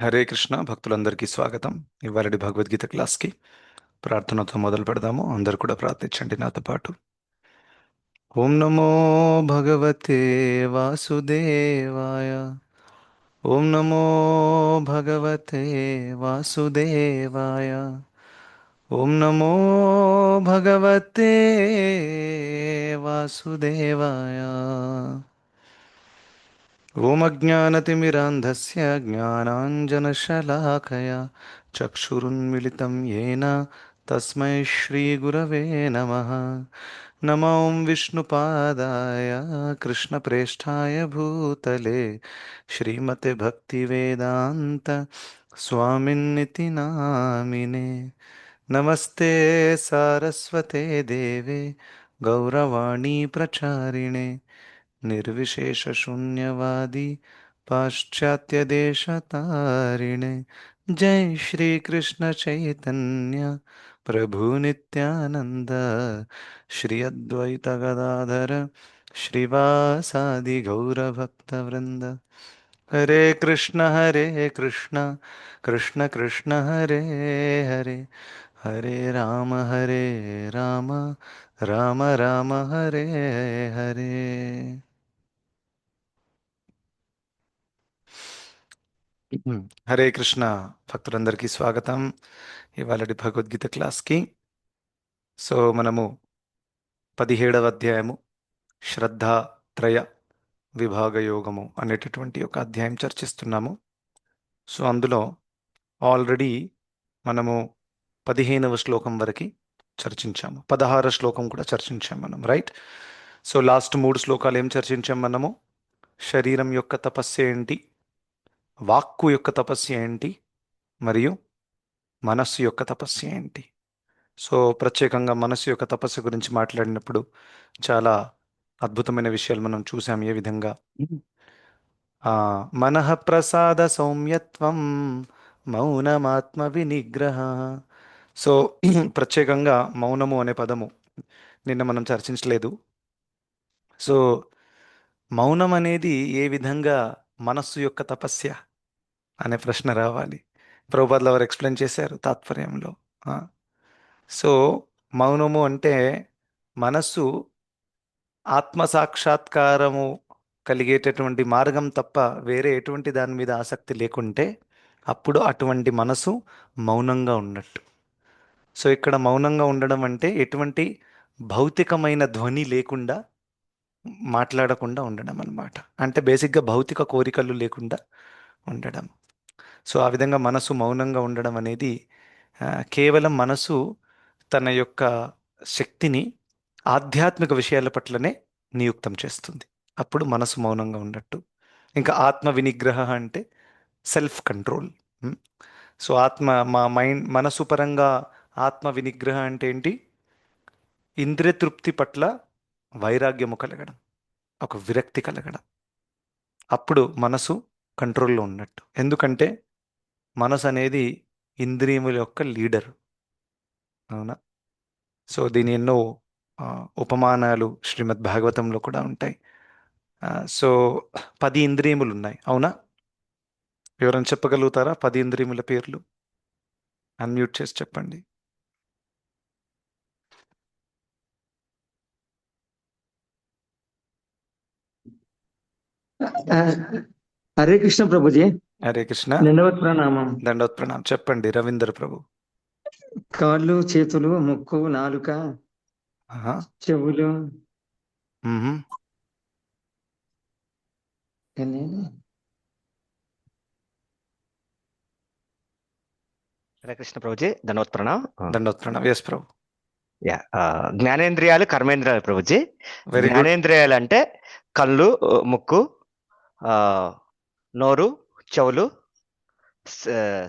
హరే కృష్ణ భక్తులందరికీ స్వాగతం. ఇవాళటి భగవద్గీత క్లాస్కి ప్రార్థనతో మొదలు పెడదాము. అందరు కూడా ప్రార్థించండి నాతో పాటు. ఓం నమో భగవతే వాసుదేవాయ. ఓం నమో భగవతే వాసుదేవాయ. ఓం నమో భగవతే వాసుదేవాయ. ఓం అజ్ఞానతిమిరాంధస్య జ్ఞానాంజనశలాకయా చక్షురున్మిళితం येन తస్మై శ్రీగురవే నమః. నమో విష్ణుపాదాయ కృష్ణప్రేష్ఠాయ భూతలే శ్రీమతే భక్తివేదాంత స్వామిన్నితి నామినే. నమస్తే సారస్వతే దేవే గౌరవాణీ ప్రచారిణే निर्विशेषशून्यवादी पाश्चात्यदेशतारिणे. जय श्री कृष्ण चैतन्य प्रभु नित्यानंद श्री अद्वैत गदाधर श्रीवासादि गौरभक्तवृंद. हरे कृष्ण कृष्ण कृष्ण हरे हरे हरे राम राम राम हरे हरे. హరే కృష్ణ భక్తులందరికీ స్వాగతం ఇవాళటి భగవద్గీత క్లాస్కి. మనము 17వ అధ్యాయము శ్రద్ధాత్రయ విభాగ యోగము అనేటటువంటి ఒక అధ్యాయం చర్చిస్తున్నాము. అందులో ఆల్రెడీ మనము 15వ శ్లోకం వరకు చర్చించాము, 16వ శ్లోకం కూడా చర్చించాము మనం, రైట్? లాస్ట్ 3 శ్లోకాలు ఏం చర్చించాం మనము? శరీరం యొక్క తపస్సు ఏంటి, వాక్కు యొక్క తపస్సు ఏంటి, మరియు మనస్సు యొక్క తపస్సు ఏంటి. ప్రత్యేకంగా మనస్సు యొక్క తపస్సు గురించి మాట్లాడినప్పుడు చాలా అద్భుతమైన విషయాలు మనం చూసాం. ఏ విధంగా మనః ప్రసాద సౌమ్యత్వం మౌనమాత్మ వినిగ్రహ. సో ప్రత్యేకంగా మౌనము అనే పదము నిన్న మనం చర్చించలేదు. సో మౌనం అనేది ఏ విధంగా మనస్సు యొక్క తపస్య అనే ప్రశ్న రావాలి. ప్రభుపాదుల వారు ఎక్స్ప్లెయిన్ చేశారు తాత్పర్యంలో. ఆ, సో మౌనము అంటే మనస్సు ఆత్మ సాక్షాత్కారము కలిగేటటువంటి మార్గం తప్ప వేరే ఎటువంటి దాని మీద ఆసక్తి లేకుంటే అప్పుడు అటువంటి మనసు మౌనంగా ఉన్నట్టు. ఇక్కడ మౌనంగా ఉండడం అంటే ఎటువంటి భౌతికమైన ధ్వని లేకుండా మాట్లాడకుండా ఉండడం అన్నమాట. అంటే బేసిక్గా భౌతిక కోరికలు లేకుండా ఉండడం. ఆ విధంగా మనసు మౌనంగా ఉండడం అనేది కేవలం మనసు తన యొక్క శక్తిని ఆధ్యాత్మిక విషయాల పట్లనే నియుక్తం చేస్తుంది. అప్పుడు మనసు మౌనంగా ఉన్నట్టు. ఇంకా ఆత్మ వినిగ్రహ అంటే సెల్ఫ్ కంట్రోల్. ఆత్మ మా మైండ్ మనసు పరంగా ఆత్మ వినిగ్రహ అంటే ఏంటి? ఇంద్రియ తృప్తి పట్ల వైరాగ్యము కలగడం, ఒక విరక్తి కలగడం. అప్పుడు మనసు కంట్రోల్లో ఉన్నట్టు. ఎందుకంటే మనసు అనేది ఇంద్రియముల యొక్క లీడర్, అవునా? దీని ఎన్నో ఉపమానాలు శ్రీమద్ భాగవతంలో కూడా ఉంటాయి. సో 10 ఇంద్రియములు ఉన్నాయి, అవునా? ఎవరైనా చెప్పగలుగుతారా 10 ఇంద్రియముల పేర్లు? అన్మ్యూట్ చేసి చెప్పండి. హరే కృష్ణ ప్రభుజీ. హరే కృష్ణ. దండవత్ ప్రణామం. దండవత్ ప్రణామం. చెప్పండి రవీంద్ర ప్రభు. కాళ్ళు, చేతులు, ముక్కు, నాలుక, ఆహా. చెవులు, మ్మ్. హరే కృష్ణ ప్రభుజీ, ధన్యవాద్ ప్రణామ్. దండవత్ ప్రణామం. ఎస్ ప్రభు. యా, జ్ఞానేంద్రియాలు, కర్మేంద్రియాలు ప్రభుజీ. Very good. జ్ఞానేంద్రియాలు అంటే కళ్ళు, ముక్కు, ఆ, నోరు, చెవులు,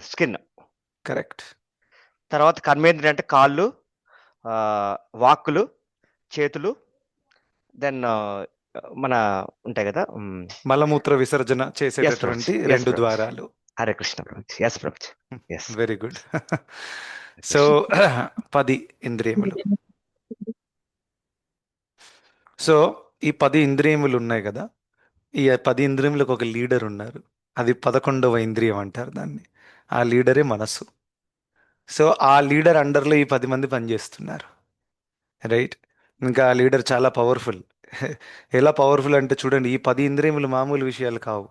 స్కిన్. కరెక్ట్. తర్వాత కర్మేంద్రియ అంటే కాళ్ళు, వాక్కులు, చేతులు, దెన్ మన ఉంటాయి కదా మలమూత్ర విసర్జన చేసేటటువంటి Yes, 2 ప్రభు. ద్వారాలు. Hare Krishna Prabhuji. Yes Prabhuji. Yes. Very good. So 10 ఇంద్రియములు. సో ఈ 10 ఇంద్రియములు ఉన్నాయి కదా, ఈ 10 ఇంద్రియములకు ఒక లీడర్ ఉన్నారు. అది 11వ ఇంద్రియం అంటారు దాన్ని. ఆ లీడరే మనసు. సో ఆ లీడర్ అండర్లో ఈ 10 మంది పనిచేస్తున్నారు, రైట్? ఇంకా ఆ లీడర్ చాలా పవర్ఫుల్. ఎలా పవర్ఫుల్ అంటే చూడండి, ఈ 10 ఇంద్రియములు మామూలు విషయాలు కావు.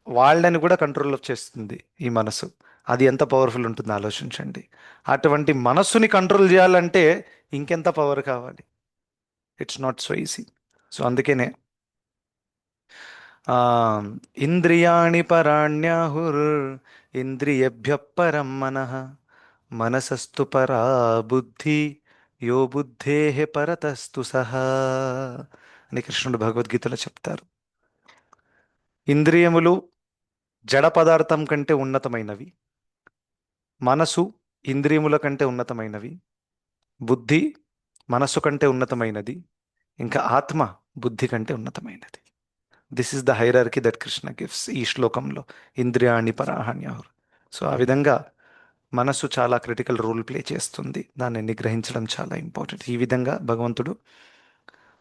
వాళ్ళని కూడా కంట్రోల్ చేస్తుంది ఈ మనసు. అది ఎంత పవర్ఫుల్ ఉంటుందో ఆలోచించండి. అటువంటి మనస్సుని కంట్రోల్ చేయాలంటే ఇంకెంత పవర్ కావాలి? It's not so easy. So అందుకనే ఆ ఇంద్రియాణి పరాణ్యాహుర్ ఇంద్రియభ్య పరం మనః మనసస్తు పరా బుద్ధి యో బుద్ధే పరతస్తు సహా అని కృష్ణుడు భగవద్గీతలో చెప్తారు. ఇంద్రియములు జడ పదార్థం కంటే ఉన్నతమైనవి, మనసు ఇంద్రియముల కంటే ఉన్నతమైనవి, బుద్ధి మనస్సు కంటే ఉన్నతమైనది, ఇంకా ఆత్మ బుద్ధి కంటే ఉన్నతమైనది. This is the hierarchy that Krishna gives ఈ శ్లోకంలో, ఇంద్రియాణి పరాహణ్యాహుర్. సో ఆ విధంగా మనస్సు చాలా క్రిటికల్ రోల్ ప్లే చేస్తుంది, దాన్ని నిగ్రహించడం చాలా ఇంపార్టెంట్. ఈ విధంగా భగవంతుడు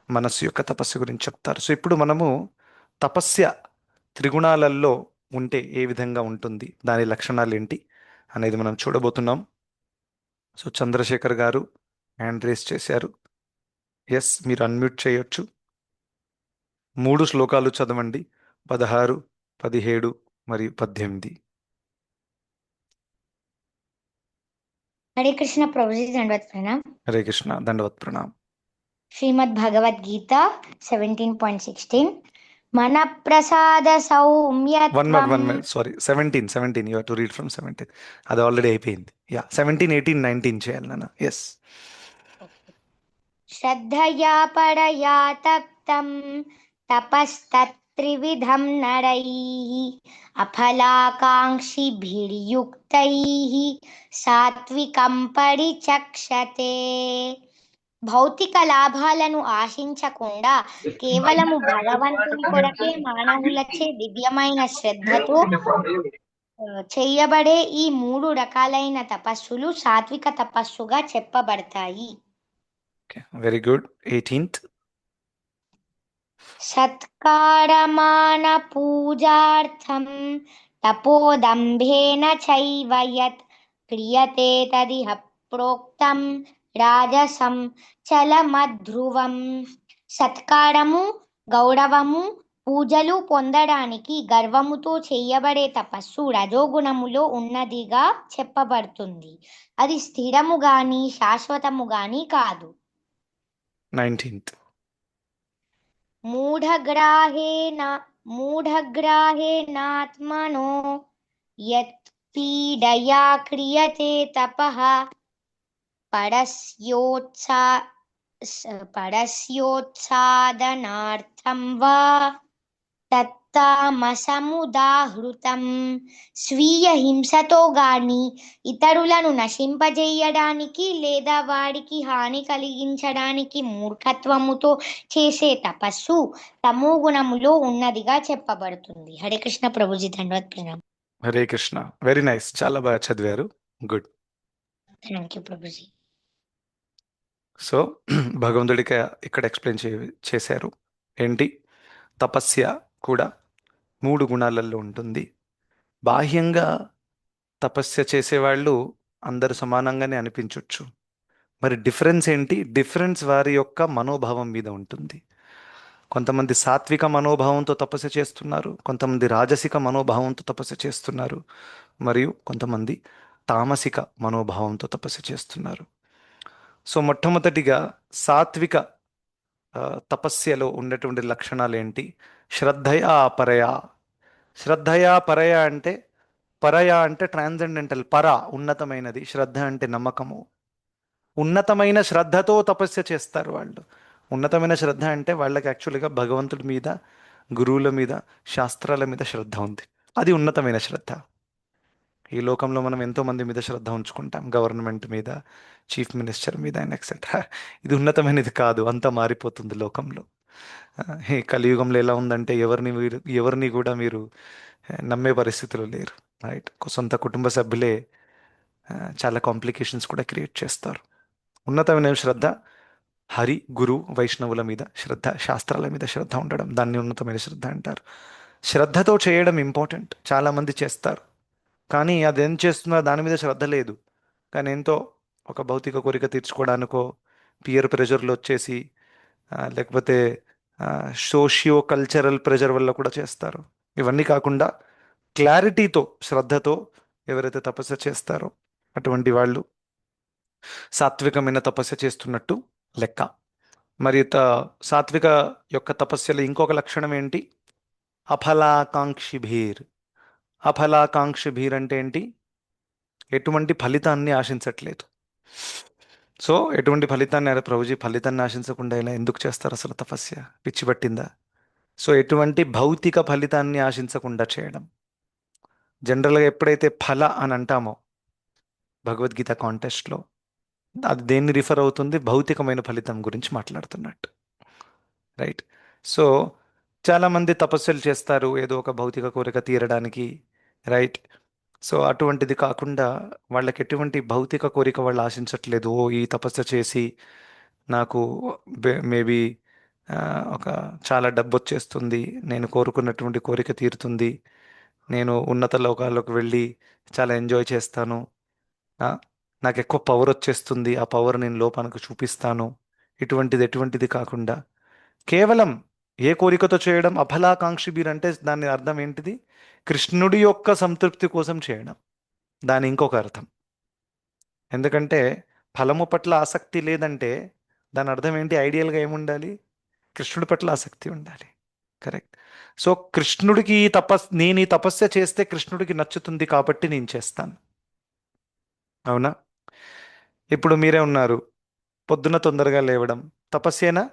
మనస్సు యొక్క తపస్సు గురించి చెప్తారు. సో ఇప్పుడు మనము తపస్య త్రిగుణాలలో ఉంటే ఏ విధంగా ఉంటుంది, దాని లక్షణాలు ఏంటి అనేది మనం చూడబోతున్నాం. సో చంద్రశేఖర్ గారు హ్యాండ్ రేస్ చేశారు. ఎస్, మీరు అన్మ్యూట్ చేయొచ్చు. 3 శ్లోకాలు చదవండి, 16, 17 మరియు 18. हरे कृष्ण प्रभु जी दंडवत प्रणाम। హరే కృష్ణ, దండవత్ ప్రణామ్. श्रीमद् भगवद गीता 17.16 मन प्रसाद వన్ सौम्यत्वं minute sorry, 17 you have to read from 17. అది ఆల్రెడీ అయిపోయింది. యా 17, 18, 19 చేయాలి నాన్న. ఎస్. श्रद्धया परया तप्तं तपस्तत्त्रिविधं नरैः अफलाकाङ्क्षिभिर्युक्तैः सात्विकं परिचक्षते। భౌతిక లాభాలను ఆశించకుండా కేవలము భగవంతుని కొరకే మానవులచే దివ్యమైన శ్రద్ధతో చేయబడే ఈ 3 రకాలైన తపస్సులు సాత్విక తపస్సుగా చెప్పబడతాయి. Very good. 18th. సత్కారమాన పూజార్థం తపోదంభేన చైవ యత్ క్రియతే తదిహ ప్రోక్తం రాజసం చలమధ్రువం. సత్కారము, గౌరవము, పూజలు పొందడానికి గర్వముతో చేయబడే తపస్సు రజోగుణములో ఉన్నదిగా చెప్పబడుతుంది. అది స్థిరము గాని శాశ్వతము గాని కాదు. 19th. మూఢగ్రాహేనాత్మనో యత్ పీడయా క్రియతే తపః పరస్యోత్సాదనార్థం వా తత్తామసముదాహృతం. స్వీయ హింసతో గాని ఇతరులను నశింపజేయడానికి లేదా వాడికి హాని కలిగించడానికి మూర్ఖత్వముతో చేసే తపస్సు తమో గుణములో ఉన్నదిగా చెప్పబడుతుంది. హరే కృష్ణ ప్రభుజీ దండవత్ ప్రణామ్. హరే కృష్ణ. వెరీ నైస్, చాలా బాగా చదివారు. Good. Thank you Prabhuji. So భగవంతుడికి ఇక్కడ ఎక్స్ప్లెయిన్ చేశారు ఏంటి, తపస్య కూడా 3 గుణాలలో ఉంటుంది. బాహ్యంగా తపస్య చేసేవాళ్ళు అందరూ సమానంగానే అనిపించవచ్చు. మరి డిఫరెన్స్ ఏంటి? డిఫరెన్స్ వారి యొక్క మనోభావం మీద ఉంటుంది. కొంతమంది సాత్విక మనోభావంతో తపస్య చేస్తున్నారు, కొంతమంది రాజసిక మనోభావంతో తపస్య చేస్తున్నారు, మరియు కొంతమంది తామసిక మనోభావంతో తపస్య చేస్తున్నారు. సో మొట్టమొదటిగా సాత్విక తపస్యలో ఉన్నటువంటి లక్షణాలు ఏంటి? శ్రద్ధయా పరయా. శ్రద్ధయా పరయా అంటే, పరయా అంటే ట్రాన్సెండెంటల్, పర ఉన్నతమైనది, శ్రద్ధ అంటే నమ్మకము. ఉన్నతమైన శ్రద్ధతో తపస్య చేస్తారు వాళ్ళు. ఉన్నతమైన శ్రద్ధ అంటే వాళ్ళకి యాక్చువల్గా భగవంతుడి మీద, గురువుల మీద, శాస్త్రాల మీద శ్రద్ధ ఉంది. అది ఉన్నతమైన శ్రద్ధ. ఈ లోకంలో మనం ఎంతో మంది మీద శ్రద్ధ ఉంచుకుంటాం, గవర్నమెంట్ మీద, చీఫ్ మినిస్టర్ మీద అండ్ ఎక్సెట్రా. ఇది ఉన్నతమైనది కాదు, అంతా మారిపోతుంది లోకంలో. ఈ కలియుగంలో ఎలా ఉందంటే ఎవరిని కూడా మీరు నమ్మే పరిస్థితులు లేరు, రైట్? సొంత కుటుంబ సభ్యులే చాలా కాంప్లికేషన్స్ కూడా క్రియేట్ చేస్తారు. ఉన్నతమైన శ్రద్ధ హరి, గురు, వైష్ణవుల మీద శ్రద్ధ, శాస్త్రాల మీద శ్రద్ధ ఉండడం, దాన్ని ఉన్నతమైన శ్రద్ధ అంటారు. శ్రద్ధతో చేయడం ఇంపార్టెంట్. చాలామంది చేస్తారు, కానీ అదేం చేస్తున్నా దాని మీద శ్రద్ధ లేదు. కానీ ఎంతో ఒక భౌతిక కోరిక తీర్చుకోవడానికో, పియర్ ప్రెషర్లు వచ్చేసి, లేకపోతే సోషియో కల్చరల్ ప్రెషర్ వల్ల కూడా చేస్తారు. ఇవన్నీ కాకుండా క్లారిటీతో, శ్రద్ధతో ఎవరైతే తపస్సు చేస్తారో అటువంటి వాళ్ళు సాత్వికమైన తపస్సు చేస్తున్నట్టు లెక్క. మరి సాత్విక యొక్క తపస్యలో ఇంకొక లక్షణం ఏంటి? అఫలాకాంక్షిభీర్. అఫలాకాంక్షిభీర్ అంటే ఏంటి? ఎటువంటి ఫలితాన్ని ఆశించట్లేదు. సో ఎటువంటి ఫలితాన్ని, అరే ప్రభుజీ ఫలితాన్ని ఆశించకుండా ఇలా ఎందుకు చేస్తారు అసలు తపస్య? పిచ్చి పట్టిందా? సో ఎటువంటి భౌతిక ఫలితాన్ని ఆశించకుండా చేయడం. జనరల్గా ఎప్పుడైతే ఫల అని అంటామో భగవద్గీత కాంటెస్ట్లో, అది దేన్ని రిఫర్ అవుతుంది? భౌతికమైన ఫలితం గురించి మాట్లాడుతున్నట్టు, రైట్? సో చాలామంది తపస్సులు చేస్తారు ఏదో ఒక భౌతిక కోరిక తీరడానికి, రైట్? సో అటువంటిది కాకుండా వాళ్ళకి ఎటువంటి భౌతిక కోరిక వాళ్ళు ఆశించట్లేదు. ఓ ఈ తపస్సు చేసి నాకు మేబీ ఒక చాలా డబ్బు వచ్చేస్తుంది, నేను కోరుకున్నటువంటి కోరిక తీరుతుంది, నేను ఉన్నత లోకాల్లోకి వెళ్ళి చాలా ఎంజాయ్ చేస్తాను, ఆ, నాకు ఎక్కువ పవర్ వచ్చేస్తుంది, ఆ పవర్ నేను లోపానికి చూపిస్తాను. ఎటువంటిది కాకుండా కేవలం ఏ కోరికతో చేయడం? అఫలాకాంక్షి బీర్ అంటే దాని అర్థం ఏంటిది? కృష్ణుడి యొక్క సంతృప్తి కోసం చేయడం, దాని ఇంకొక అర్థం. ఎందుకంటే ఫలము పట్ల ఆసక్తి లేదంటే దాని అర్థం ఏంటి? ఐడియల్గా ఏముండాలి? కృష్ణుడి పట్ల ఆసక్తి ఉండాలి, కరెక్ట్? సో కృష్ణుడికి నేను ఈ తపస్య చేస్తే కృష్ణుడికి నచ్చుతుంది కాబట్టి నేను చేస్తాను, అవునా? ఇప్పుడు మీరే ఉన్నారు, పొద్దున తొందరగా లేవడం తపస్యేనా?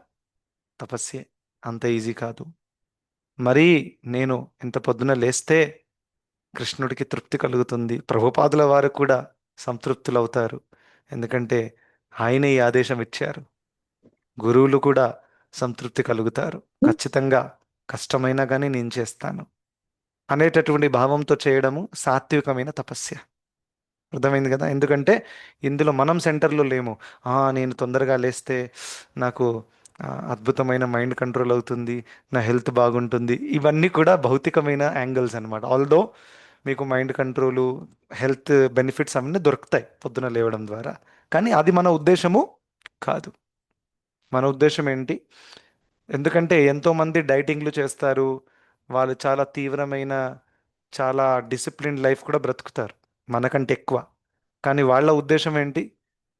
తపస్యే. అంత ఈజీ కాదు. మరీ నేను ఇంత పొద్దున లేస్తే కృష్ణుడికి తృప్తి కలుగుతుంది, ప్రభుపాదుల వారు కూడా సంతృప్తులవుతారు, ఎందుకంటే ఆయన ఈ ఆదేశం ఇచ్చారు. గురువులు కూడా సంతృప్తి కలుగుతారు. ఖచ్చితంగా కష్టమైనా కానీ నేను చేస్తాను అనేటటువంటి భావంతో చేయడము సాత్వికమైన తపస్య. అర్థమైంది కదా? ఎందుకంటే ఇందులో మనం సెంటర్లో లేము. నేను తొందరగా లేస్తే నాకు అద్భుతమైన మైండ్ కంట్రోల్ అవుతుంది, నా హెల్త్ బాగుంటుంది, ఇవన్నీ కూడా భౌతికమైన యాంగిల్స్ అనమాట. ఆల్దో మీకు మైండ్ కంట్రోలు, హెల్త్ బెనిఫిట్స్ అవన్నీ దొరుకుతాయి పొద్దున లేవడం ద్వారా, కానీ అది మన ఉద్దేశము కాదు. మన ఉద్దేశం ఏంటి? ఎందుకంటే ఎంతోమంది డైటింగ్లు చేస్తారు, వాళ్ళు చాలా తీవ్రమైన, చాలా డిసిప్లిన్ లైఫ్ కూడా బ్రతుకుతారు మనకంటే ఎక్కువ, కానీ వాళ్ళ ఉద్దేశం ఏంటి?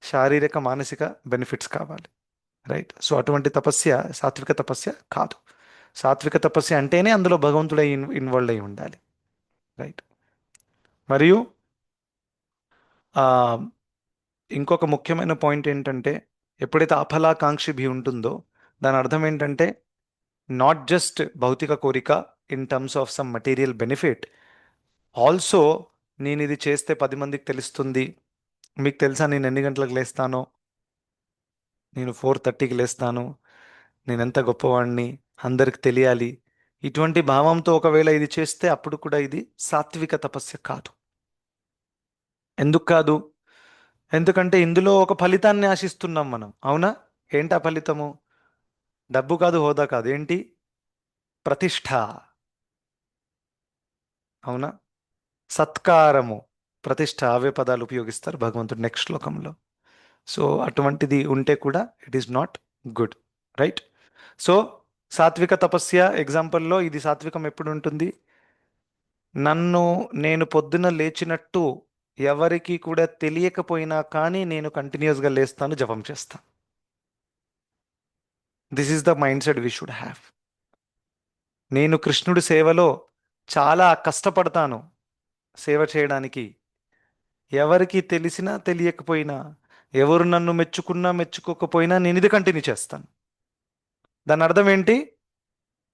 శారీరక మానసిక బెనిఫిట్స్ కావాలి, రైట్? సో అటువంటి తపస్య సాత్విక తపస్య కాదు. సాత్విక తపస్య అంటేనే అందులో భగవంతుడే ఇన్వాల్వ్ అయి ఉండాలి, రైట్? మరియు ఆ, ఇంకొక ముఖ్యమైన పాయింట్ ఏంటంటే, ఎప్పుడైతే అఫలాకాంక్షి భీ ఉంటుందో దాని అర్థం ఏంటంటే నాట్ జస్ట్ భౌతిక కోరిక in terms of some material benefit, also నేను ఇది చేస్తే 10 మందికి తెలుస్తుంది. మీకు తెలుసా నేను ఎన్ని గంటలకు లేస్తానో? నేను 4:30కి లేస్తాను, నేను ఎంత గొప్పవాడిని, అందరికి తెలియాలి. ఇటువంటి భావంతో ఒకవేళ ఇది చేస్తే అప్పుడు కూడా ఇది సాత్విక తపస్య కాదు. ఎందుకు కాదు? ఎందుకంటే ఇందులో ఒక ఫలితాన్ని ఆశిస్తున్నాం మనం, అవునా? ఏంటి ఆ ఫలితము? డబ్బు కాదు, హోదా కాదు, ఏంటి? ప్రతిష్ట, అవునా? సత్కారము, ప్రతిష్ట, అవే పదాలు ఉపయోగిస్తారు భగవంతుడు నెక్స్ట్ శ్లోకంలో. సో అటువంటిది ఉంటే కూడా it is not good, right? So సాత్విక తపస్య ఎగ్జాంపుల్లో ఇది సాత్వికం ఎప్పుడు ఉంటుంది? నేను పొద్దున లేచినట్టు ఎవరికి కూడా తెలియకపోయినా కానీ నేను కంటిన్యూస్గా లేస్తాను, జపం చేస్తాను. This is the mind set we should have. నేను కృష్ణుడి సేవలో చాలా కష్టపడతాను సేవ చేయడానికి, ఎవరికి తెలిసినా తెలియకపోయినా, ఎవరు నన్ను మెచ్చుకున్నా మెచ్చుకోకపోయినా నేను ఇది కంటిన్యూ చేస్తాను. దాని అర్థం ఏంటి?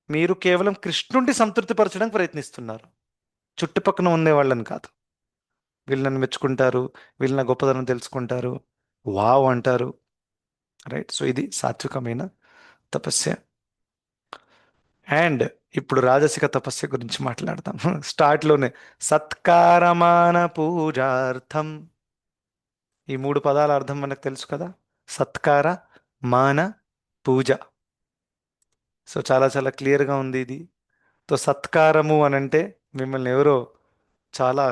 మీరు కేవలం కృష్ణుడిని సంతృప్తిపరచడానికి ప్రయత్నిస్తున్నారు, చుట్టుపక్కన ఉండే వాళ్ళని కాదు. వీళ్ళు నన్ను మెచ్చుకుంటారు, వీళ్ళు నా గొప్పతనం తెలుసుకుంటారు, వావ్ అంటారు, రైట్? సో ఇది సాత్వికమైన తపస్య. అండ్ ఇప్పుడు రాజసిక తపస్య గురించి మాట్లాడతాం. స్టార్ట్లోనే సత్కారమాన పూజార్థం, ఈ 3 పదాల అర్థం మనకు తెలుసు కదా. సత్కార, మాన, పూజ. సో చాలా చాలా క్లియర్గా ఉంది ఇది. తో సత్కారము అని అంటే మిమ్మల్ని ఎవరో చాలా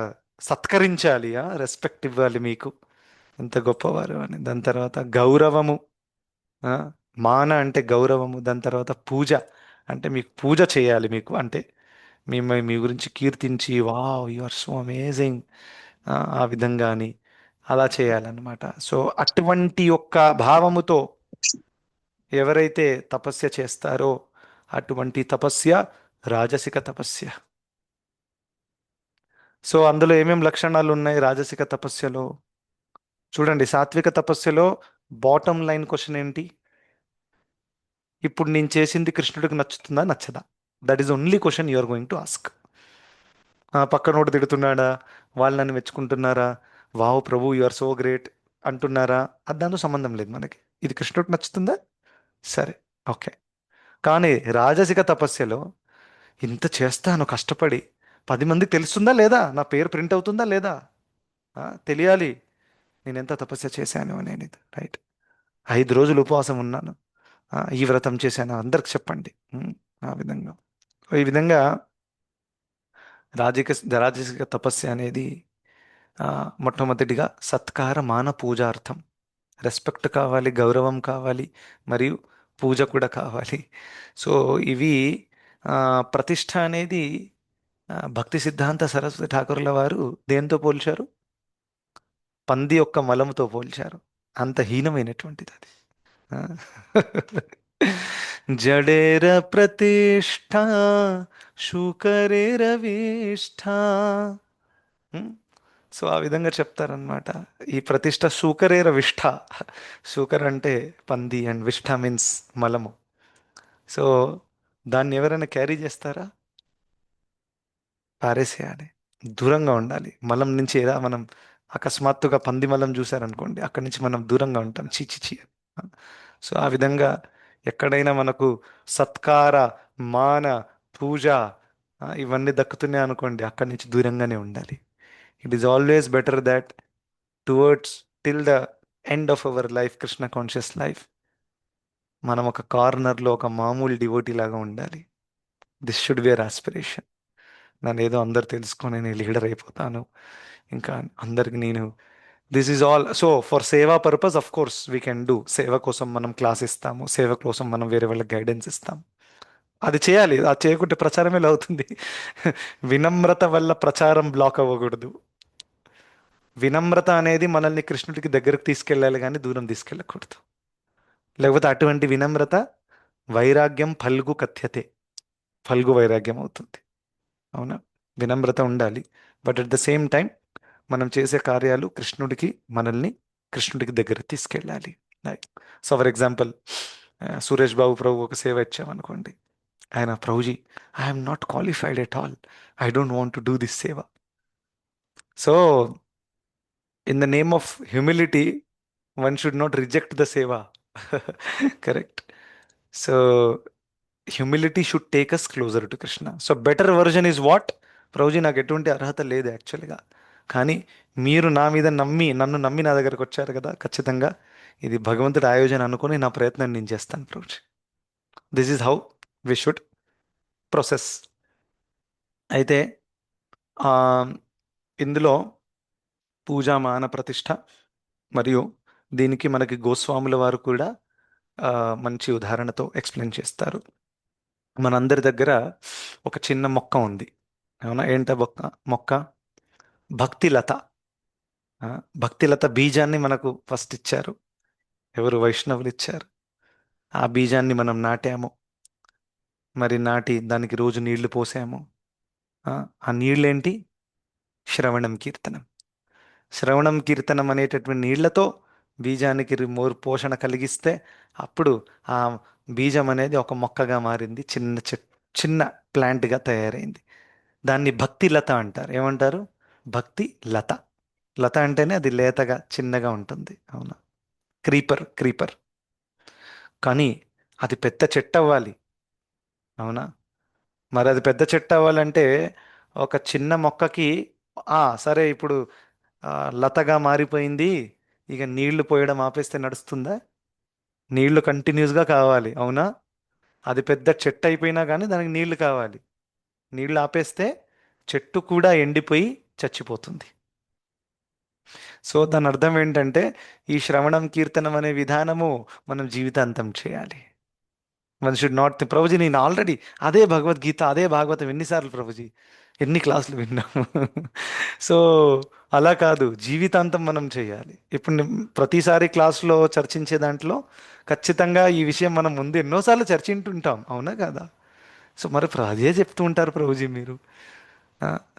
సత్కరించాలి, రెస్పెక్ట్ ఇవ్వాలి మీకు, ఎంత గొప్పవారు అని. దాని తర్వాత గౌరవము. ఆ, మాన అంటే గౌరవము. దాని తర్వాత పూజ అంటే మీకు పూజ చేయాలి మీకు, అంటే మీ గురించి కీర్తించి wow you are so amazing, ఆ విధంగా అని అలా చేయాలన్నమాట. సో అటువంటి యొక్క భావముతో ఎవరైతే తపస్య చేస్తారో అటువంటి తపస్య రాజసిక తపస్య. సో అందులో ఏమేం లక్షణాలు ఉన్నాయి రాజసిక తపస్యలో? చూడండి, సాత్విక తపస్యలో బాటమ్ లైన్ క్వశ్చన్ ఏంటి? ఇప్పుడు నేను చేసింది కృష్ణుడికి నచ్చుతుందా నచ్చదా? That is only question you are going to ask. పక్కనోడు తిడుతున్నాడా, వాళ్ళు నన్ను మెచ్చుకుంటున్నారా, wow Prabhu you are so great అంటున్నారా, అది దాంతో సంబంధం లేదు మనకి. ఇది కృష్ణుడికి నచ్చుతుందా? సరే, ఓకే. కానీ రాజసిక తపస్యలో ఇంత చేస్తాను కష్టపడి, 10 మందికి తెలుస్తుందా లేదా, నా పేరు ప్రింట్ అవుతుందా లేదా, తెలియాలి నేను ఎంత తపస్య చేశాను అనేది, రైట్? 5 రోజులు ఉపవాసం ఉన్నాను, ఈ వ్రతం చేశాను, అందరికి చెప్పండి. ఆ విధంగా, ఈ విధంగా రాజక రాజసిక తపస్య అనేది ఆ, మొట్టమొదటిగా సత్కార మాన పూజార్థం. రెస్పెక్ట్ కావాలి, గౌరవం కావాలి, మరియు పూజ కూడా కావాలి. సో ఇవి ఆ, ప్రతిష్ఠ అనేది భక్తి సిద్ధాంత సరస్వతి ఠాకూర్ల వారు దేంతో పోల్చారు? పంది యొక్క మలముతో పోల్చారు. అంత హీనమైనటువంటిది అది. ఆ. జడేర ప్రతిష్ఠ శూకరేర విష్ఠ. ఉమ్, సో ఆ విధంగా చెప్తారనమాట. ఈ ప్రతిష్ట శూకరేర విష్ఠ. శూకర్ అంటే పంది అండ్ విష్ఠ మీన్స్ మలము. సో దాన్ని ఎవరైనా క్యారీ చేస్తారా? పారేసేయాలి, దూరంగా ఉండాలి మలం నుంచి. ఏదా మనం అకస్మాత్తుగా పంది మలం చూసారనుకోండి, అక్కడి నుంచి మనం దూరంగా ఉంటాం, చీచి చీ అని. సో ఆ విధంగా ఎక్కడైనా మనకు సత్కార మాన పూజ ఇవన్నీ దక్కుతున్నాయి అనుకోండి, అక్కడి నుంచి దూరంగానే ఉండాలి. It is always better that towards till the end of our life, Krishna conscious life, మనం ఒక కార్నర్లో ఒక మామూలు డివోటీ లాగా ఉండాలి. This should be your aspiration. నన్ను ఏదో అందరు తెలుసుకొని నేను లీడర్ అయిపోతాను, ఇంకా అందరికి నేను, this is all. So for seva purpose of course we can do. సేవ కోసం మనం క్లాస్ ఇస్తాము, సేవ కోసం మనం వేరే వాళ్ళకి గైడెన్స్ ఇస్తాం, అది చేయాలి. అది చేయకుంటే ప్రచారమే అవుతుంది. వినమ్రత వల్ల ప్రచారం బ్లాక్ అవ్వకూడదు. వినమ్రత అనేది మనల్ని కృష్ణుడికి దగ్గరకు తీసుకెళ్ళాలి, కానీ దూరం తీసుకెళ్ళకూడదు. లేకపోతే అటువంటి వినమ్రత వైరాగ్యం ఫల్గు కథ్యతే, ఫల్గు వైరాగ్యం అవుతుంది. అవునా? వినమ్రత ఉండాలి, but at the same time మనం చేసే కార్యాలు కృష్ణుడికి, మనల్ని కృష్ణుడికి దగ్గర తీసుకెళ్ళాలి. So for example, Suresh Babu Prabhu ఒక సేవ ఇచ్చామనుకోండి, ఆయన Prabhuji I'm not qualified at all, I don't want to do this seva. So in the name of humility one should not reject the seva. Correct. So humility should take us closer to Krishna. So better version is what? Prabhuji నాకు ఎటువంటి అర్హత లేదు యాక్చువల్గా, కానీ మీరు నా మీద నమ్మి, నన్ను నమ్మి నా దగ్గరకు వచ్చారు కదా, ఖచ్చితంగా ఇది భగవంతుడి ఆయోజన అనుకుని నా ప్రయత్నం నేను చేస్తాను Prabhuji. This is how we should process. అయితే ఆ, ఇందులో పూజా మాన ప్రతిష్ఠ మరియు దీనికి మనకి గోస్వాముల వారు కూడా మంచి ఉదాహరణతో ఎక్స్ప్లెయిన్ చేస్తారు. మనందరి దగ్గర ఒక చిన్న మొక్క ఉంది, అవునా? ఏంట మొక్క? మొక్క భక్తిలత. ఆ, భక్తిలత బీజాన్ని మనకు ఫస్ట్ ఇచ్చారు. ఎవరు? వైష్ణవులు ఇచ్చారు. ఆ బీజాన్ని మనం నాటాము, మరి నాటి దానికి రోజు నీళ్లు పోసాము. ఆ ఆ నీళ్ళేంటి? శ్రవణం కీర్తనం. శ్రవణం కీర్తనం అనేటటువంటి నీళ్లతో బీజానికి పోషణ కలిగిస్తే అప్పుడు ఆ బీజం అనేది ఒక మొక్కగా మారింది, చిన్న చిన్న ప్లాంట్గా తయారైంది. దాన్ని భక్తి లత అంటారు. ఏమంటారు? భక్తి లత. లత అంటేనే అది లేతగా చిన్నగా ఉంటుంది, అవునా? Creeper, creeper. కానీ అది పెద్ద చెట్టు అవ్వాలి, అవునా? మరి అది పెద్ద చెట్టు అవ్వాలంటే ఒక చిన్న మొక్కకి సరే ఇప్పుడు ఆ, లతగా మారిపోయింది, ఇక నీళ్లు పోయడం ఆపేస్తే నడుస్తుందా? నీళ్లు కంటిన్యూస్గా కావాలి, అవునా? అది పెద్ద చెట్టు అయిపోయినా కానీ దానికి నీళ్లు కావాలి. నీళ్లు ఆపేస్తే చెట్టు కూడా ఎండిపోయి చచ్చిపోతుంది. సో దాని అర్థం ఏంటంటే ఈ శ్రవణం కీర్తనం అనే విధానము మనం జీవితాంతం చేయాలి. వన్ షుడ్ నాట్, ప్రభుజీ నేను ఆల్రెడీ అదే భగవద్గీత అదే భాగవతం ఎన్నిసార్లు ప్రభుజీ, ఎన్ని క్లాసులు విన్నాము. సో అలా కాదు, జీవితాంతం మనం చేయాలి. ఇప్పుడు ప్రతిసారి క్లాసులో చర్చించే దాంట్లో ఖచ్చితంగా ఈ విషయం మనం ముందు ఎన్నోసార్లు చర్చింటుంటాం, అవునా కదా? సో మరి అదే చెప్తూ ఉంటారు ప్రభుజీ మీరు.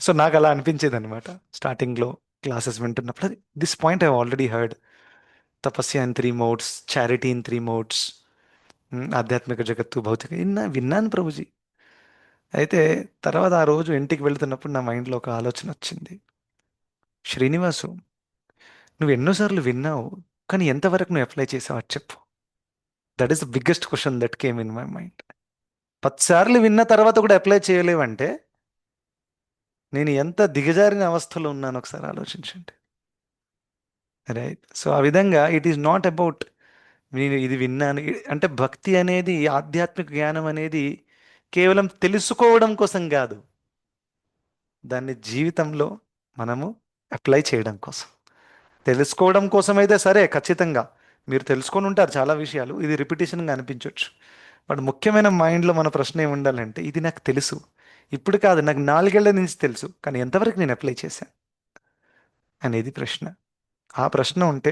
సో నాకు అలా అనిపించేది అనమాట స్టార్టింగ్లో క్లాసెస్ వింటున్నప్పుడు. This point I already heard. Tapasya in three modes, charity in three modes, ఆధ్యాత్మిక జగత్తు భౌతిక విన్నాను ప్రభుజీ. అయితే తర్వాత ఆ రోజు ఇంటికి వెళ్తున్నప్పుడు నా మైండ్లో ఒక ఆలోచన వచ్చింది. శ్రీనివాసు, నువ్వు ఎన్నోసార్లు విన్నావు, కానీ ఎంతవరకు నువ్వు అప్లై చేసావు అది చెప్పు. That is the biggest question that came in my mind. 10 సార్లు విన్న తర్వాత కూడా అప్లై చేయలేవంటే నేను ఎంత దిగజారిన అవస్థలో ఉన్నాను ఒకసారి ఆలోచించండి. రైట్. సో ఆ విధంగా ఇట్ ఈస్ నాట్ అబౌట్ నేను ఇది విన్నాను అంటే, భక్తి అనేది, ఆధ్యాత్మిక జ్ఞానం అనేది కేవలం తెలుసుకోవడం కోసం కాదు, దాన్ని జీవితంలో మనము అప్లై చేయడం కోసం. తెలుసుకోవడం కోసం అయితే సరే, ఖచ్చితంగా మీరు తెలుసుకొని ఉంటారు చాలా విషయాలు, ఇది రిపిటేషన్గా అనిపించవచ్చు. బట్ ముఖ్యమైన మైండ్లో మన ప్రశ్న ఏమి ఉండాలంటే, ఇది నాకు తెలుసు, ఇప్పుడు కాదు నాకు 4 ఏళ్ల నుంచి తెలుసు, కానీ ఎంతవరకు నేను అప్లై చేశాను అనేది ప్రశ్న. ఆ ప్రశ్న ఉంటే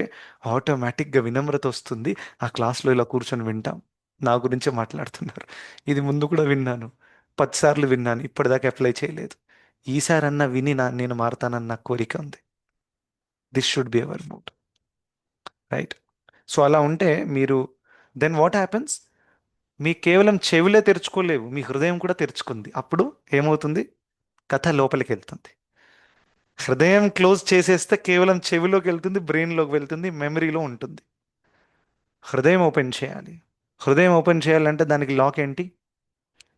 ఆటోమేటిక్గా వినమ్రత వస్తుంది. ఆ క్లాస్లో ఇలా కూర్చొని వింటాం, నా గురించే మాట్లాడుతున్నారు, ఇది ముందు కూడా విన్నాను, 10 సార్లు విన్నాను, ఇప్పటిదాకా అప్లై చేయలేదు, ఈసారన్నా విని నేను మారతానన్న నాకు కోరిక ఉంది. This should be our mood, right? So అలా ఉంటే మీరు, దెన్ వాట్ హ్యాపెన్స్, మీ కేవలం చెవులే తెరుచుకోలేవు, మీ హృదయం కూడా తెరుచుకుంది. అప్పుడు ఏమవుతుంది, కథ లోపలికి వెళ్తుంది. హృదయం క్లోజ్ చేసేస్తే కేవలం చెవిలోకి వెళ్తుంది, బ్రెయిన్లోకి వెళ్తుంది, మెమరీలో ఉంటుంది. హృదయం ఓపెన్ చేయాలి. హృదయం ఓపెన్ చేయాలంటే దానికి లాక్ ఏంటి?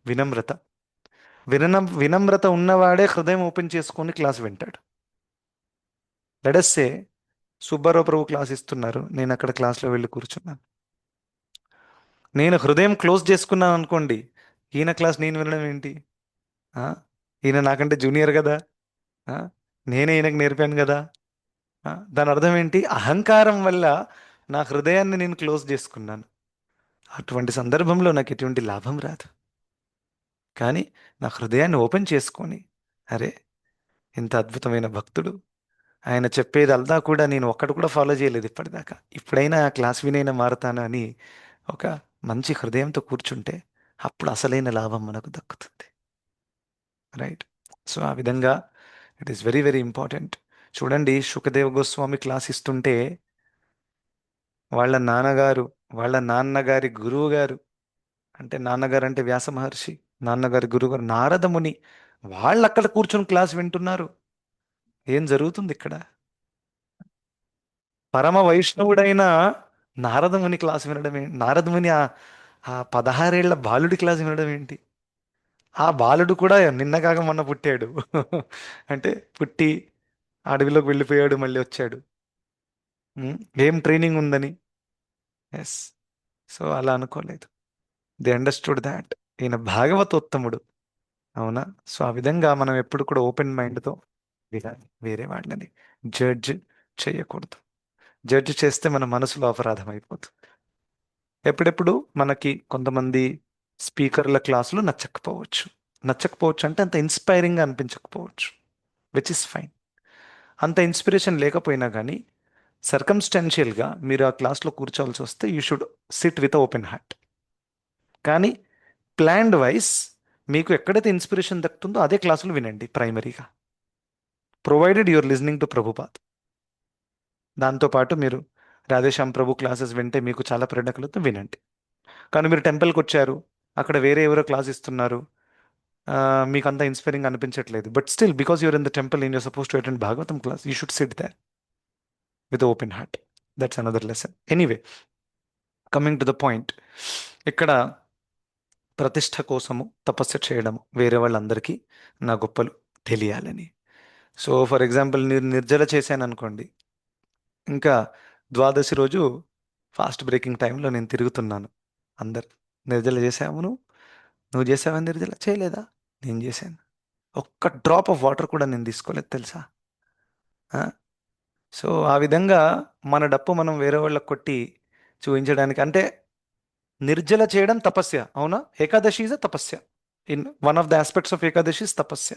వినమ్రత. వినమ్రత ఉన్నవాడే హృదయం ఓపెన్ చేసుకొని క్లాస్ వింటాడు. Let's say Subbarao Prabhu class ఇస్తున్నారు, నేను అక్కడ క్లాస్లో వెళ్ళి కూర్చున్నాను, నేను హృదయం క్లోజ్ చేసుకున్నాను అనుకోండి, ఈయన క్లాస్ నేను వినడం ఏంటి? ఆ? ఈయన నాకంటే జూనియర్ కదా, ఆ? నేనే ఈయనకు నేర్పాను కదా. దాని అర్థం ఏంటి? అహంకారం వల్ల నా హృదయాన్ని నేను క్లోజ్ చేసుకున్నాను. అటువంటి సందర్భంలో నాకు ఎటువంటి లాభం రాదు. కానీ నా హృదయాన్ని ఓపెన్ చేసుకొని, అరే ఇంత అద్భుతమైన భక్తుడు, ఆయన చెప్పేది అల్దా కూడా నేను ఒక్కటి కూడా ఫాలో చేయలేదు ఇప్పటిదాకా, ఇప్పుడైనా ఆ క్లాస్ వినైనా మారతాను అని ఒక మంచి హృదయంతో కూర్చుంటే అప్పుడు అసలైన లాభం మనకు దక్కుతుంది, రైట్? సో ఆ విధంగా it is very very important. చూడండి, శుకదేవ్ గోస్వామి క్లాస్ ఇస్తుంటే వాళ్ళ నాన్నగారు, వాళ్ళ నాన్నగారి గురువు గారు, అంటే నాన్నగారు అంటే వ్యాస మహర్షి, నాన్నగారి గురువుగారు నారదముని, వాళ్ళు అక్కడ కూర్చొని క్లాస్ వింటున్నారు. ఏం జరుగుతుంది ఇక్కడ? పరమ వైష్ణవుడైన నారదముని క్లాస్ వినడం ఏంటి? నారదముని ఆ 16 ఏళ్ల బాలుడి క్లాస్ వినడం ఏంటి? ఆ బాలుడు కూడా నిన్నగాక మొన్న పుట్టాడు. అంటే పుట్టి అడవిలోకి వెళ్ళిపోయాడు, మళ్ళీ వచ్చాడు. ఏం ట్రైనింగ్ ఉందని? ఎస్. సో అలా అనుకోలేదు. దే అండర్స్టూడ్ దాట్ ఈయన భాగవతోత్తముడు, అవునా? సో ఆ విధంగా మనం ఎప్పుడు కూడా ఓపెన్ మైండ్తో వినాలి, వేరే వాళ్ళని జడ్జ్ చేయకూడదు. జడ్జ్ చేస్తే మన మనసులో అపరాధం అయిపోతుంది. ఎప్పుడెప్పుడు మనకి కొంతమంది స్పీకర్ల క్లాసులు నచ్చకపోవచ్చు, నచ్చకపోవచ్చు అంటే అంత ఇన్స్పైరింగ్గా అనిపించకపోవచ్చు, విచ్ ఇస్ ఫైన్. అంత ఇన్స్పిరేషన్ లేకపోయినా కానీ సర్కమ్స్టాన్షియల్గా మీరు ఆ క్లాస్లో కూర్చోవాల్సి వస్తే you should sit with open heart. కానీ ప్లాన్డ్ వైజ్ మీకు ఎక్కడైతే ఇన్స్పిరేషన్ దక్కుతుందో అదే క్లాసులు వినండి ప్రైమరీగా, provided you're listening to Prabhupad. దాంతోపాటు మీరు రాధేశ్యామ్ ప్రభు క్లాసెస్ వింటే మీకు చాలా ప్రేరణ కలుగుతుంది, వినండి. కానీ మీరు టెంపుల్కి వచ్చారు, అక్కడ వేరే ఎవరో క్లాస్ ఇస్తున్నారు, మీకు అంత ఇన్స్పైరింగ్ అనిపించట్లేదు, but still because you're in the temple and you're suppose to attend Bhagavatam class, you should sit there with open heart. That's another lesson. Anyway, coming to the point, ఇక్కడ ప్రతిష్ట కోసము తపస్సు చేయడము, వేరే వాళ్ళందరికీ నా గొప్పలు తెలియాలని. సో ఫర్ ఎగ్జాంపుల్ నేను నిర్జల చేశాను అనుకోండి, ఇంకా ద్వాదశి రోజు ఫాస్ట్ బ్రేకింగ్ టైంలో నేను తిరుగుతున్నాను, అందరు నిర్జల చేసావు, నువ్వు చేసావా నిర్జల? చేయలేదా? నేను చేశాను. ఒక్క డ్రాప్ ఆఫ్ వాటర్ కూడా నేను తీసుకోలేదు తెలుసా. ఆ? సో ఆ విధంగా మన డప్పు మనం వేరే వాళ్ళకి కొట్టి చూపించడానికి, అంటే నిర్జల చేయడం తపస్య, అవునా? Ekadashi is a tapasya. In one of the aspects of Ekadashi is tapasya.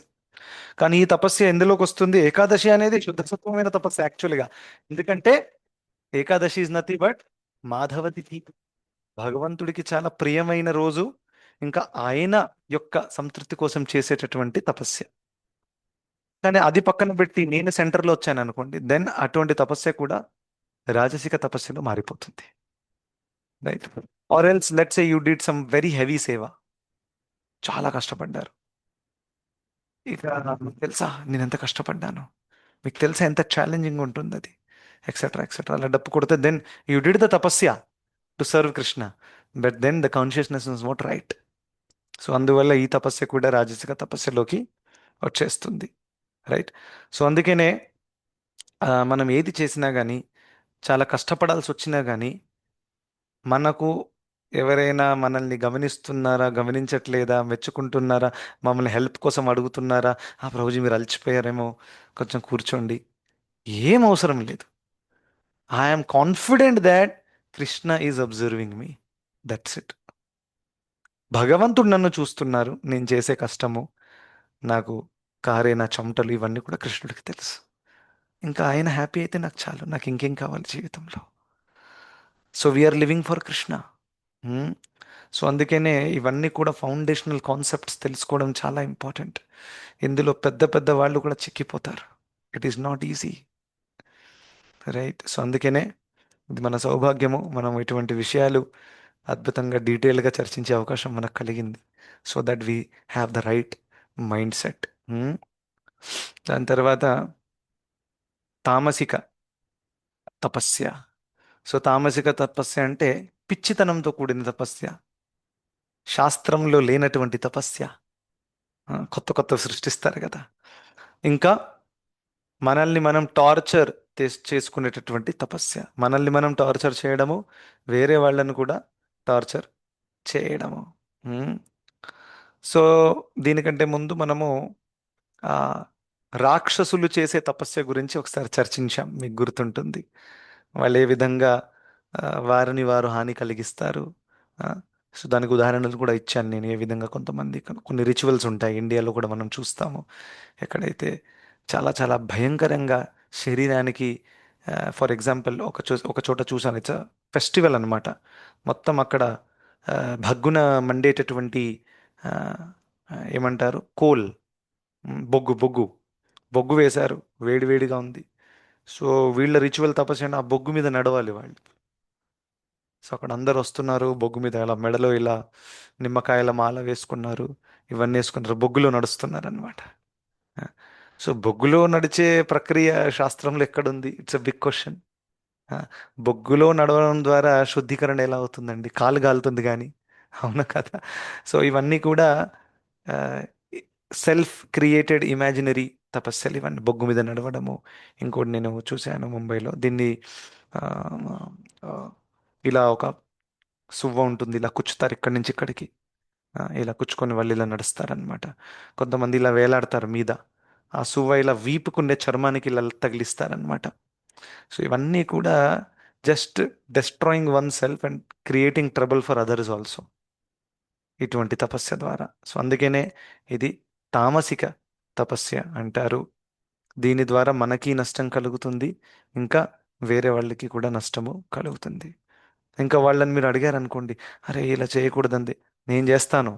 కానీ ఈ తపస్య ఎందులోకి వస్తుంది? ఏకాదశి అనేది శుద్ధ సత్వమైన తపస్య యాక్చువల్గా. ఎందుకంటే Ekadashi is nothing but Madhava తిథి, భగవంతుడికి చాలా ప్రియమైన రోజు, ఇంకా ఆయన యొక్క సంతృప్తి కోసం చేసేటటువంటి తపస్య. కానీ అది పక్కన పెట్టి నేను సెంటర్లో వచ్చాను అనుకోండి, దెన్ అటువంటి తపస్య కూడా రాజసిక తపస్యలో మారిపోతుంది. Right? Or else let's say you did some very heavy సేవ, చాలా కష్టపడ్డారు. ఇక మీకు తెలుసా నేను ఎంత కష్టపడ్డాను, మీకు తెలుసా ఎంత ఛాలెంజింగ్ ఉంటుంది అది, ఎక్సెట్రా ఎక్సెట్రా. అలా డప్పు కొడితే then you did the tapasya to serve Krishna, but then the consciousness is not right. So అందువల్ల ఈ తపస్య కూడా రాజసిక తపస్యలోకి వచ్చేస్తుంది. రైట్? సో అందుకనే మనం ఏది చేసినా కానీ, చాలా కష్టపడాల్సి వచ్చినా కానీ, మనకు ఎవరైనా మనల్ని గమనిస్తున్నారా, గమనించట్లేదా, మెచ్చుకుంటున్నారా, మమ్మల్ని హెల్ప్ కోసం అడుగుతున్నారా, ఆ ప్రభుజీ మీరు అలసిపోయారేమో కొంచెం కూర్చోండి, ఏం అవసరం లేదు. I'm confident that Krishna is observing me, that's it. భగవంతుడు నన్ను చూస్తున్నారు, నేను చేసే కష్టము, నాకు కారే నా చెమటలు ఇవన్నీ కూడా కృష్ణుడికి తెలుసు. ఇంకా ఆయన హ్యాపీ అయితే నాకు చాలు, నాకు ఇంకేం కావాలి జీవితంలో. So we're living for Krishna. So అందుకనే ఇవన్నీ కూడా ఫౌండేషనల్ కాన్సెప్ట్స్ తెలుసుకోవడం చాలా ఇంపార్టెంట్. ఇందులో పెద్ద పెద్ద వాళ్ళు కూడా చిక్కిపోతారు. It is not easy. Right? So అందుకనే ఇది మన సౌభాగ్యము, మనం ఇటువంటి విషయాలు అద్భుతంగా డీటెయిల్గా చర్చించే అవకాశం మనకు కలిగింది. So that we have the right mind set. దాని తర్వాత తామసిక తపస్య. సో తామసిక తపస్య అంటే పిచ్చితనంతో కూడిన తపస్య, శాస్త్రంలో లేనటువంటి తపస్య. కొత్త కొత్త సృష్టిస్తారు కదా. ఇంకా మనల్ని మనం టార్చర్ చేసుకునేటటువంటి తపస్య, మనల్ని మనం టార్చర్ చేయడము, వేరే వాళ్ళను కూడా టార్చర్ చేయడము. ఉమ్. సో దీనికంటే ముందు మనము ఆ రాక్షసులు చేసే తపస్య గురించి ఒకసారి చర్చించాం, మీకు గుర్తుంటుంది. వాళ్ళు ఏ విధంగా ఆ, వారిని వారు హాని కలిగిస్తారు. ఆ, సో దానికి ఉదాహరణలు కూడా ఇచ్చాను నేను, ఏ విధంగా కొంతమంది కొన్ని రిచువల్స్ ఉంటాయి ఇండియాలో కూడా మనం చూస్తాము, ఎక్కడైతే చాలా చాలా భయంకరంగా శరీరానికి, ఫర్ ఎగ్జాంపుల్ ఒక చోట చూసాను, ఇట్స్ ఫెస్టివల్ అన్నమాట. మొత్తం అక్కడ ఆ, భగ్గున మండేటటువంటి ఆ, ఏమంటారు, కోల్, బొగ్గు బొగ్గు బొగ్గు వేశారు, వేడి వేడిగా ఉంది. సో వీళ్ళ రిచువల్ తపస్సు అంటే ఆ బొగ్గు మీద నడవాలి వాళ్ళు. సో అక్కడ అందరు వస్తున్నారు, బొగ్గు మీద ఇలా మెడలో ఇలా నిమ్మకాయల మాల వేసుకున్నారు, ఇవన్నీ వేసుకున్నారు, బొగ్గులో నడుస్తున్నారు అనమాట. సో బొగ్గులో నడిచే ప్రక్రియ శాస్త్రంలో ఎక్కడుంది? It's a big question. బొగ్గులో నడవడం ద్వారా శుద్ధీకరణ ఎలా అవుతుందండి? కాలు కాలుతుంది కానీ, అవునా కదా? సో ఇవన్నీ కూడా సెల్ఫ్ క్రియేటెడ్ ఇమాజినరీ తపస్యలు ఇవన్నీ, బొగ్గు మీద నడవడము. ఇంకోటి నేను చూశాను ముంబైలో, దీన్ని ఆ, ఆ, ఇలా ఒక సువ్వ ఉంటుంది, ఇలా కుచ్చుతారు ఇక్కడి నుంచి ఇక్కడికి, ఇలా కుచ్చుకొని వాళ్ళు ఇలా నడుస్తారనమాట. కొంతమంది ఇలా వేలాడతారు మీద, ఆ సువ్వ ఇలా వీపుకుండే చర్మానికి ఇలా తగిలిస్తారనమాట. సో ఇవన్నీ కూడా just destroying one self and creating trouble for others also, ఇటువంటి తపస్య ద్వారా. సో అందుకనే ఇది తామసిక తపస్య అంటారు. దీని ద్వారా మనకి నష్టం కలుగుతుంది, ఇంకా వేరే వాళ్ళకి కూడా నష్టము కలుగుతుంది. ఇంకా వాళ్ళని మీరు అడిగారు అనుకోండి, అరే ఇలా చేయకూడదండి, నేను చేస్తాను,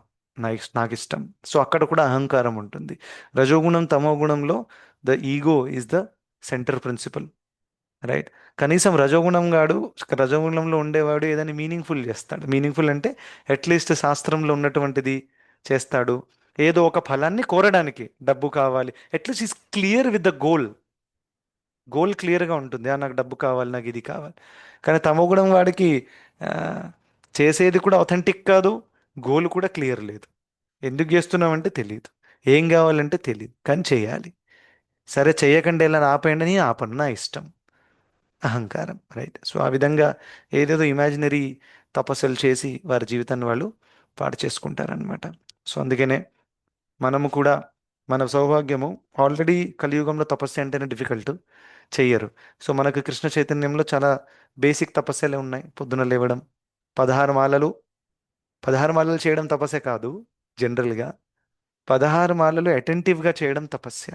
నాకు ఇష్టం. సో అక్కడ కూడా అహంకారం ఉంటుంది. రజోగుణం తమో గుణంలో the ego is the centre principle. Right? కనీసం రజోగుణంలో ఉండేవాడు ఏదైనా మీనింగ్ఫుల్ చేస్తాడు. మీనింగ్ఫుల్ అంటే అట్లీస్ట్ శాస్త్రంలో ఉన్నటువంటిది చేస్తాడు, ఏదో ఒక ఫలాన్ని కోరడానికి, డబ్బు కావాలి, at least is clear with the goal. Goal క్లియర్గా ఉంటుంది, నాకు డబ్బు కావాలి, నాకు ఇది కావాలి. కానీ తమోగుణం వాడికి ఆ, చేసేది కూడా అథెంటిక్ కాదు, గోల్ కూడా క్లియర్ లేదు. ఎందుకు చేస్తున్నామంటే తెలియదు, ఏం కావాలంటే తెలియదు, కానీ చేయాలి. సరే చేయకండి, ఎలా ఆపేయండి, అని ఆపను, నా ఇష్టం, అహంకారం. రైట్? సో ఆ విధంగా ఏదేదో ఇమాజినరీ తపస్సులు చేసి వారి జీవితాన్ని వాళ్ళు పాడు చేసుకుంటారనమాట. సో అందుకనే మనము కూడా మన సౌభాగ్యము. ఆల్రెడీ కలియుగంలో తపస్సు అంటేనే డిఫికల్ట్, చెయ్యరు. సో మనకు కృష్ణ చైతన్యంలో చాలా బేసిక్ తపస్సులే ఉన్నాయి. పొద్దున లేవడం, 16 మాలలు. 16 మాలలు చేయడం తపస్సే కాదు. జనరల్గా 16 మాలలు అటెంటివ్గా చేయడం తపస్య.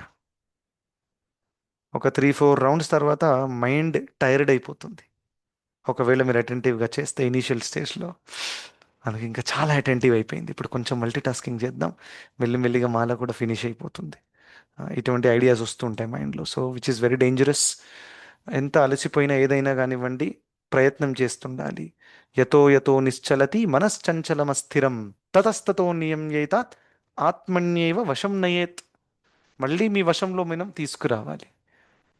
ఒక 3-4 రౌండ్స్ తర్వాత మైండ్ టైర్డ్ అయిపోతుంది ఒకవేళ మీరు అటెంటివ్గా చేస్తే ఇనీషియల్ స్టేజ్లో. అందుకే ఇంకా చాలా అటెంటివ్ అయిపోయింది. ఇప్పుడు కొంచెం మల్టీ టాస్కింగ్ చేద్దాం, మెల్లిమెల్లిగా మాల కూడా ఫినిష్ అయిపోతుంది. ఇటువంటి ఐడియాస్ వస్తూ ఉంటాయి మైండ్లో. So which is very dangerous. ఎంత అలసిపోయినా ఏదైనా కానివ్వండి, ప్రయత్నం చేస్తుండాలి. యతో యతో నిశ్చలతి మనశ్చంచలమస్థిరం తతస్తతో నియమ్యేతాత్ ఆత్మన్యేవ వశం నయేత్. మళ్ళీ మీ వశంలో మనం తీసుకురావాలి.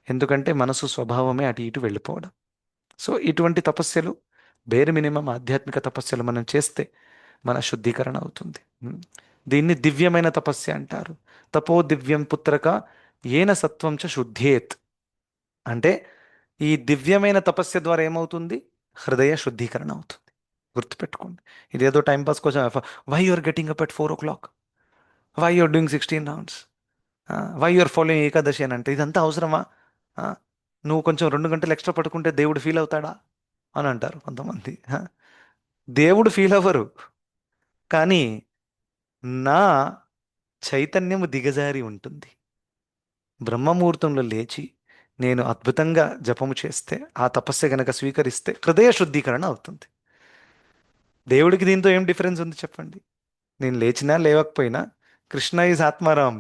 ఎందుకంటే మనసు స్వభావమే అటు ఇటు వెళ్ళిపోవడం. సో ఇటువంటి తపస్యలు, బేర్ మినిమం ఆధ్యాత్మిక తపస్యలు మనం చేస్తే మన శుద్ధీకరణ అవుతుంది. దీన్ని దివ్యమైన తపస్య అంటారు. తపో దివ్యం పుత్రక ఏన సత్వం చ శుద్ధేత్. అంటే ఈ దివ్యమైన తపస్య ద్వారా ఏమవుతుంది? హృదయ శుద్ధీకరణ అవుతుంది. గుర్తుపెట్టుకోండి. ఇదేదో టైంపాస్ కోసం why you're getting up at 4 o'clock, why you're doing 16 rounds, why you're following Ekadashi అని అంటే ఇదంతా అవసరమా? ఆ, నువ్వు కొంచెం 2 గంటలు ఎక్స్ట్రా పడుకుంటే దేవుడు ఫీల్ అవుతాడా అని అంటారు కొంతమంది. దేవుడు ఫీల్ అవ్వరు, కానీ నా చైతన్యము దిగజారి ఉంటుంది. బ్రహ్మముహూర్తంలో లేచి నేను అద్భుతంగా జపము చేస్తే, ఆ తపస్సు గనక స్వీకరిస్తే హృదయ శుద్ధీకరణ అవుతుంది. దేవుడికి దీంతో ఏం డిఫరెన్స్ ఉంది చెప్పండి? నేను లేచినా లేవకపోయినా Krishna is atmaram,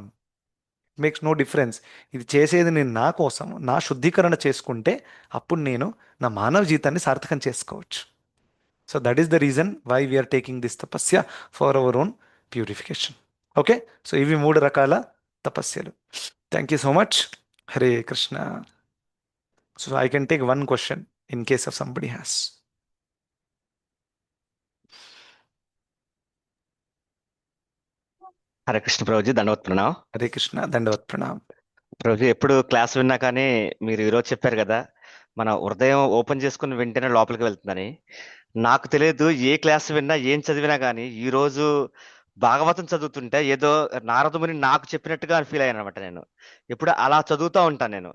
makes no difference. ఇది చేసేది నేను నా కోసం, నా శుద్ధీకరణ చేసుకుంటే అప్పుడు నేను నా మానవ జీవితాన్ని సార్థకం చేసుకోవచ్చు. So that is the reason why we are taking this tapasya for our own purification. Okay, so ఇవి 3 రకాల తపస్యలు. Thank you so much. Hare Krishna. So I can take one question in case of somebody has. Hare Krishna Prabhuji, దండవత్ ప్రణామం. హరే కృష్ణ, దండవత్ ప్రణామ్. ప్రభుజీ, ఎప్పుడు క్లాస్ విన్నా కానీ మీరు ఈరోజు చెప్పారు కదా, మన హృదయం ఓపెన్ చేసుకుని వెంటనే లోపలికి వెళ్తుందని. నాకు తెలియదు, ఏ క్లాస్ విన్నా ఏం చదివినా కానీ ఈ రోజు భాగవతం చదువుతుంటే ఏదో నారదముని నాకు చెప్పినట్టుగా ఫీల్ అయ్యాను అనమాట. నేను ఎప్పుడు అలా చదువుతూ ఉంటాను నేను.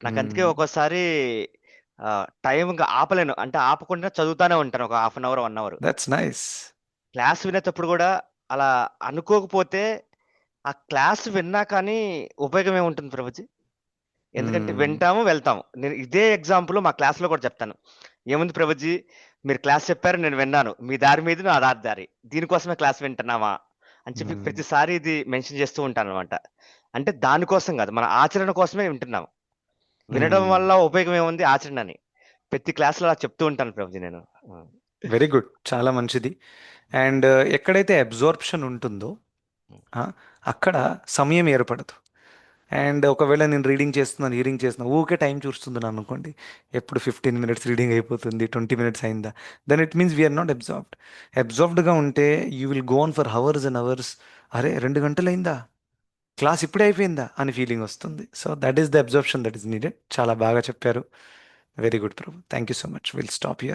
నాకు అందుకే ఒక్కోసారి టైం ఆపలేను, అంటే ఆపకుండా చదువుతానే ఉంటాను ఒక 1/2 hour 1 hour. That's nice. Class వినేటప్పుడు కూడా అలా అనుకోకపోతే ఆ క్లాస్ విన్నా కానీ ఉపయోగం ఏముంటుంది ప్రభుజీ? ఎందుకంటే వింటాము వెళ్తాము. నేను ఇదే ఎగ్జాంపుల్ మా క్లాస్లో కూడా చెప్తాను. ఏముంది ప్రభుజీ, మీరు క్లాస్ చెప్పారు, నేను విన్నాను, మీ దారి మీద నా దారి, దీనికోసమే క్లాస్ వింటున్నావా అని చెప్పి ప్రతిసారి ఇది మెన్షన్ చేస్తూ ఉంటాను అనమాట. అంటే దానికోసం కాదు, మన ఆచరణ కోసమే వింటున్నాము. వినడం వల్ల ఉపయోగం ఏముంది ఆచరణ అని ప్రతి క్లాస్లో అలా చెప్తూ ఉంటాను ప్రభుజీ నేను. వెరీ గుడ్, చాలా మంచిది. అండ్ ఎక్కడైతే అబ్జార్ప్షన్ ఉంటుందో అక్కడ సమయం ఏర్పడదు. అండ్ ఒకవేళ నేను రీడింగ్ చేస్తున్నాను, హియరింగ్ చేస్తున్నాను, ఊకే టైం చూస్తున్నాను అనుకోండి, ఎప్పుడు 15 minutes రీడింగ్ అయిపోతుంది, 20 minutes అయిందా, then it means we are not absorbed. అబ్జార్బ్డ్గా ఉంటే you will go on for hours and hours. అరే 2 గంటలు అయిందా, క్లాస్ ఇప్పుడే అయిపోయిందా అని ఫీలింగ్ వస్తుంది. So that is the absorption that is needed. చాలా బాగా చెప్పారు. Very good Prabhu, thank you so much. Will stop here.